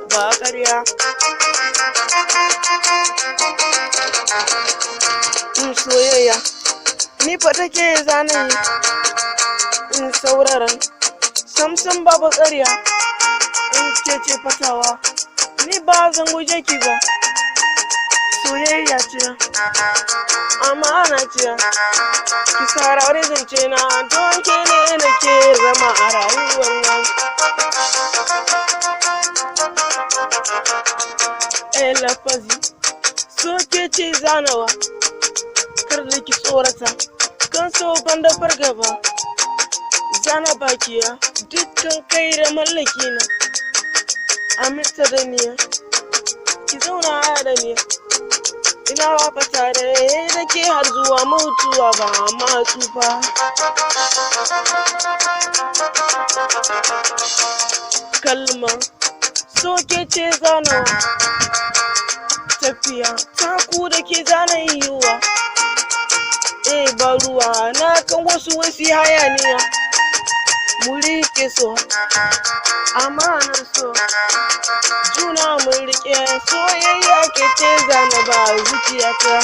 ba ƙarya. Soyayya ni fa take zanayi in sauraron samsam babu ƙarya in ce fatawa ni ba zan guje ki ba. Soyayya ce amana ce ki saurari zance na don ke ne nake zama a rayuwar nan. Lafazi so ke ce zanawa kar da ki tsorata kan so da fargaba zana bakiya dukkan kai da mallaki na aminta da niya ki zauna da niya ina wafa tare da ke har zuwa mutuwa ba ma tsufa. Kalmar so ke ce zanawa tafiya taku da ke zana yiwuwa ba ruwa na kan wasu hayaniya mu rike so amanar so juna mun rike soyayya ke ce zana ba zuciyata.